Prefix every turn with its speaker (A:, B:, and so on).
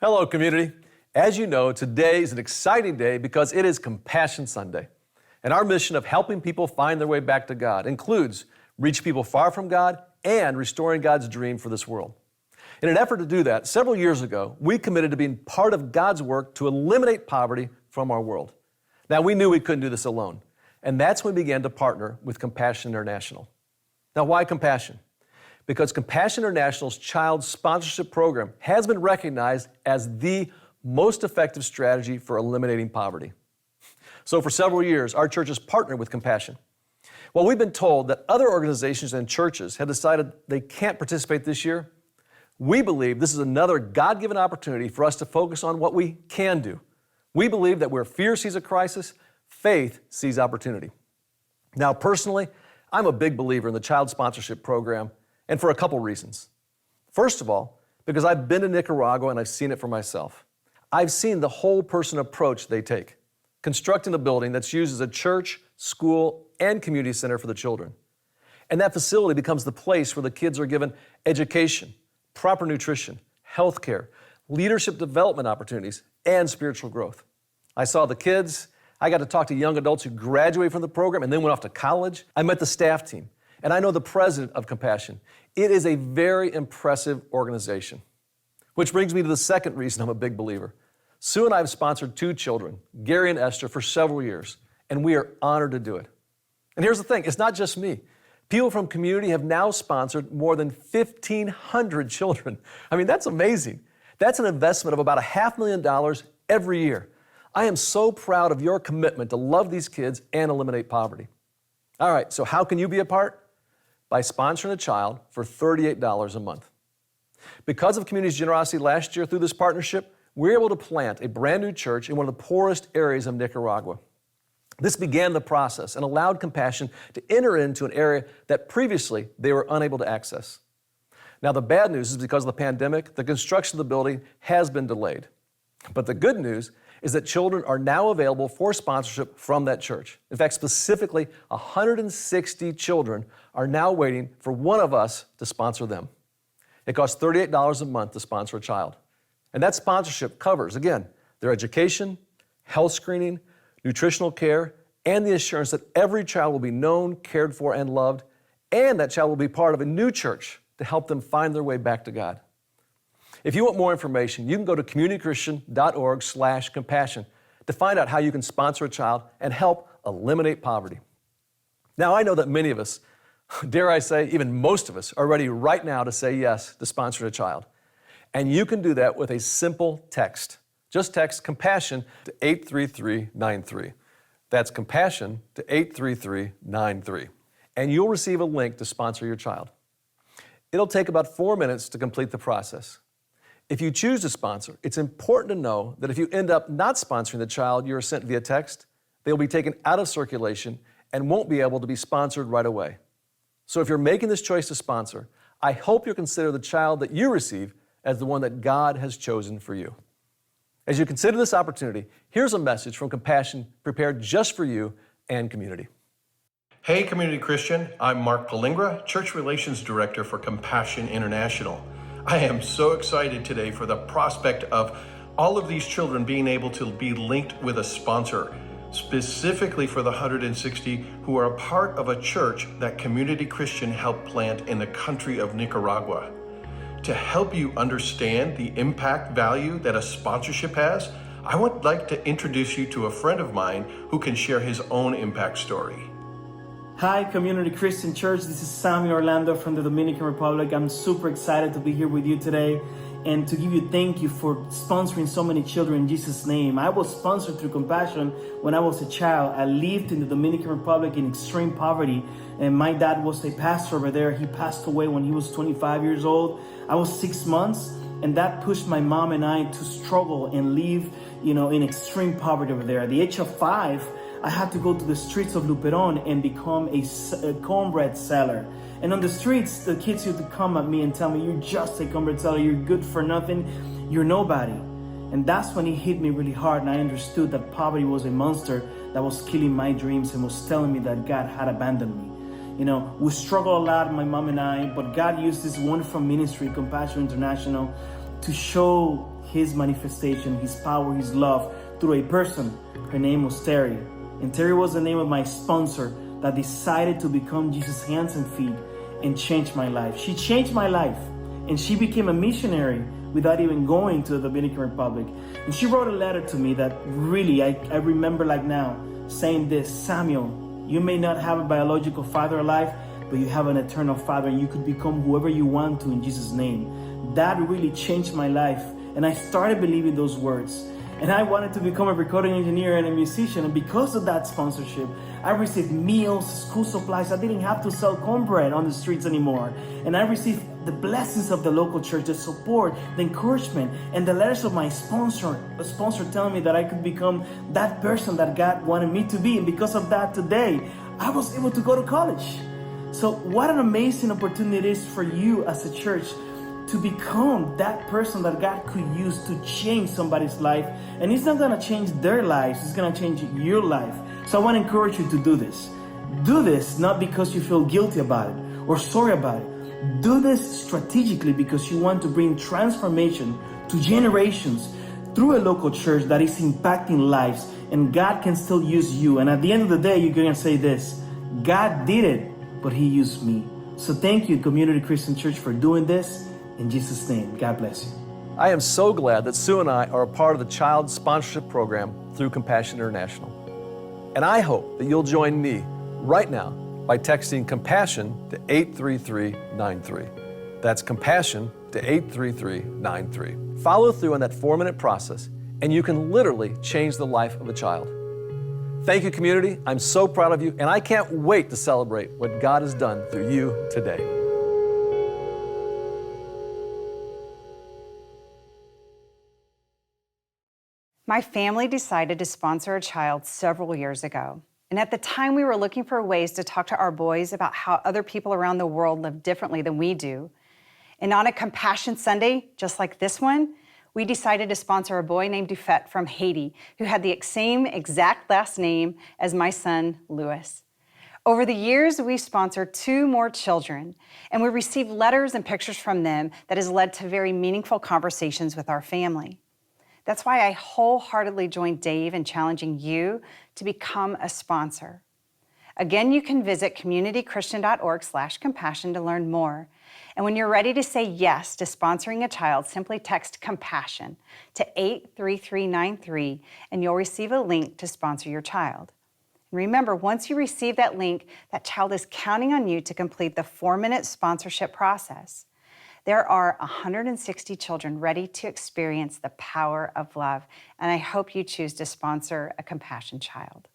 A: Hello, community. As you know, today is an exciting day because it is Compassion Sunday. And our mission of helping people find their way back to God includes reaching people far from God and restoring God's dream for this world. In an effort to do that, several years ago, we committed to being part of God's work to eliminate poverty from our world. Now, we knew we couldn't do this alone, and that's when we began to partner with Compassion International. Now, why Compassion? Because Compassion International's child sponsorship program has been recognized as the most effective strategy for eliminating poverty. So for several years, our church has partnered with Compassion. While we've been told that other organizations and churches have decided they can't participate this year, we believe this is another God-given opportunity for us to focus on what we can do. We believe that where fear sees a crisis, faith sees opportunity. Now, personally, I'm a big believer in the child sponsorship program, and for a couple reasons. First of all, because I've been to Nicaragua and I've seen it for myself. I've seen the whole person approach they take, constructing a building that's used as a church, school, and community center for the children. And that facility becomes the place where the kids are given education, proper nutrition, health care, leadership development opportunities, and spiritual growth. I saw the kids. I got to talk to young adults who graduated from the program and then went off to college. I met the staff team, and I know the president of Compassion. It is a very impressive organization. Which brings me to the second reason I'm a big believer. Sue and I have sponsored two children, Gary and Esther, for several years, and we are honored to do it. And here's the thing, it's not just me. People from community have now sponsored more than 1,500 children. I mean, that's amazing. That's an investment of about $500,000 every year. I am so proud of your commitment to love these kids and eliminate poverty. All right, so how can you be a part? By sponsoring a child for $38 a month. Because of community's generosity last year through this partnership, we're able to plant a brand new church in one of the poorest areas of Nicaragua. This began the process and allowed Compassion to enter into an area that previously they were unable to access. Now, the bad news is because of the pandemic, the construction of the building has been delayed. But the good news is that children are now available for sponsorship from that church. In fact, specifically, 160 children are now waiting for one of us to sponsor them. It costs $38 a month to sponsor a child. And that sponsorship covers, again, their education, health screening, nutritional care, and the assurance that every child will be known, cared for, and loved, and that child will be part of a new church to help them find their way back to God. If you want more information, you can go to communitychristian.org/compassion to find out how you can sponsor a child and help eliminate poverty. Now, I know that many of us, dare I say, even most of us, are ready right now to say yes to sponsor a child. And you can do that with a simple text. Just text Compassion to 83393. That's Compassion to 83393. And you'll receive a link to sponsor your child. It'll take about 4 minutes to complete the process. If you choose to sponsor, it's important to know that if you end up not sponsoring the child you are sent via text, they will be taken out of circulation and won't be able to be sponsored right away. So if you're making this choice to sponsor, I hope you'll consider the child that you receive as the one that God has chosen for you. As you consider this opportunity, here's a message from Compassion prepared just for you and community.
B: Hey, Community Christian. I'm Mark Palingra, Church Relations Director for Compassion International. I am so excited today for the prospect of all of these children being able to be linked with a sponsor, specifically for the 160 who are a part of a church that Community Christian helped plant in the country of Nicaragua. To help you understand the impact value that a sponsorship has, I would like to introduce you to a friend of mine who can share his own impact story.
C: Hi, Community Christian Church. This is Sammy Orlando from the Dominican Republic. I'm super excited to be here with you today and to give you thank you for sponsoring so many children in Jesus' name. I was sponsored through Compassion when I was a child. I lived in the Dominican Republic in extreme poverty, and my dad was a pastor over there. He passed away when he was 25 years old. I was 6 months, and that pushed my mom and I to struggle and live, in extreme poverty over there. At the age of 5, I had to go to the streets of Luperon and become a cornbread seller. And on the streets, the kids used to come at me and tell me, "You're just a cornbread seller, you're good for nothing, you're nobody." And that's when it hit me really hard, and I understood that poverty was a monster that was killing my dreams and was telling me that God had abandoned me. We struggle a lot, my mom and I, but God used this wonderful ministry, Compassion International, to show His manifestation, His power, His love through a person. Her name was Terry. And Terry was the name of my sponsor that decided to become Jesus' hands and feet and change my life. She changed my life, and she became a missionary without even going to the Dominican Republic. And she wrote a letter to me that really, I remember like now, saying this: Samuel, you may not have a biological father alive, but you have an eternal Father, and you could become whoever you want to in Jesus' name. That really changed my life, and I started believing those words. And I wanted to become a recording engineer and a musician, and because of that sponsorship, I received meals, school supplies. I didn't have to sell cornbread on the streets anymore. And I received the blessings of the local church, the support, the encouragement, and the letters of my sponsor telling me that I could become that person that God wanted me to be. And because of that, today, I was able to go to college. So what an amazing opportunity it is for you as a church to become that person that God could use to change somebody's life. And it's not gonna change their lives, it's gonna change your life. So I wanna encourage you to do this. Do this not because you feel guilty about it or sorry about it. Do this strategically because you want to bring transformation to generations through a local church that is impacting lives, and God can still use you. And at the end of the day, you're gonna say this: God did it, but He used me. So thank you, Community Christian Church, for doing this. In Jesus' name, God bless you.
A: I am so glad that Sue and I are a part of the Child Sponsorship Program through Compassion International. And I hope that you'll join me right now by texting Compassion to 83393. That's Compassion to 83393. Follow through on that 4-minute process, and you can literally change the life of a child. Thank you, community. I'm so proud of you, and I can't wait to celebrate what God has done through you today.
D: My family decided to sponsor a child several years ago. And at the time, we were looking for ways to talk to our boys about how other people around the world live differently than we do. And on a Compassion Sunday, just like this one, we decided to sponsor a boy named Dufet from Haiti, who had the same exact last name as my son, Louis. Over the years, we've sponsored 2 more children, and we received letters and pictures from them that has led to very meaningful conversations with our family. That's why I wholeheartedly joined Dave in challenging you to become a sponsor. Again, you can visit communitychristian.org/compassion to learn more. And when you're ready to say yes to sponsoring a child, simply text compassion to 83393 and you'll receive a link to sponsor your child. And remember, once you receive that link, that child is counting on you to complete the 4-minute sponsorship process. There are 160 children ready to experience the power of love, and I hope you choose to sponsor a Compassion child.